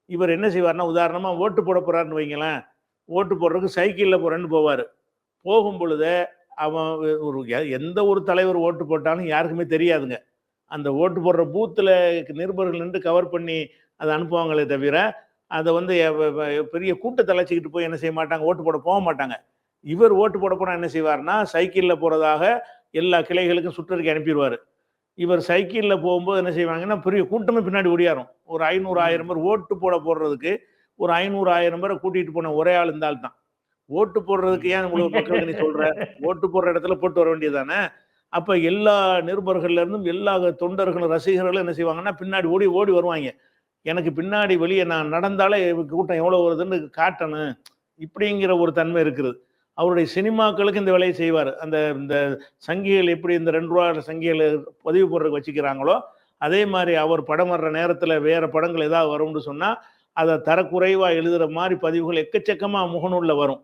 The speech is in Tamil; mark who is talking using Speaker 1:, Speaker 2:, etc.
Speaker 1: இவர் என்ன செய்வார்னா, உதாரணமா ஓட்டு போட போறாருன்னு வைங்களேன், ஓட்டு போடுறதுக்கு சைக்கிள்ல போறேன்னு போவாரு. போகும் பொழுது அவன் ஒரு எந்த ஒரு தலைவர் ஓட்டு போட்டாலும் யாருக்குமே தெரியாதுங்க. அந்த ஓட்டு போடுற பூத்துல நிருபர்கள் நின்று கவர் பண்ணி அத அனுப்புவாங்களே தவிர, அத வந்து பெரிய கூட்டத்த அழைச்சுக்கிட்டு போய் என்ன செய்ய மாட்டாங்க, ஓட்டு போட மாட்டாங்க. இவர் ஓட்டு போட போனா என்ன செய்வார்ன்னா, சைக்கிள்ல போறதாக எல்லா கிளைகளுக்கும் சுற்றறிக்கை அனுப்பிருவாரு. இவர் சைக்கிள்ல போகும்போது என்ன செய்வாங்கன்னா, பெரிய கூட்டமே பின்னாடி ஓடியாரும். ஒரு 500, 1000 பேர் ஓட்டு போடுறதுக்கு ஒரு 500, 1000 பேர கூட்டிட்டு போன ஒரே ஆள் இந்த ஆள் தான். ஓட்டு போடுறதுக்கு ஏன் இவ்வளவு மக்களுக்கு நீ சொல்ற? ஓட்டு போடுற இடத்துல போட்டு வர வேண்டியது தானே! அப்ப எல்லா நிருபர்கள்ல இருந்தும் எல்லா தொண்டர்களும், ரசிகர்களும் என்ன செய்வாங்கன்னா, பின்னாடி ஓடி ஓடி வருவாய்ங்க. எனக்கு பின்னாடி வெளிய நான் நடந்தாலே கூட்டம் எவ்வளோ வருதுன்னு காட்டணும். இப்படிங்கிற ஒரு தன்மை இருக்குது. அவருடைய சினிமாக்களுக்கு இந்த வேலைய செய்வாரு. அந்த இந்த சங்கிகள் எப்படி இந்த ரூ. 2 சங்கிகள பதிவு போடுறதுக்கு வச்சுக்கிறாங்களோ, அதே மாரி அவர் படம் வர்ற நேரத்தில வேற படங்கள் ஏதாவது வரும்னு சொன்னா, அத தரக்குறைவா எழுதுற மாரி பதிவுகள் எக்கச்சக்கமா முகநூல்ல வரும்.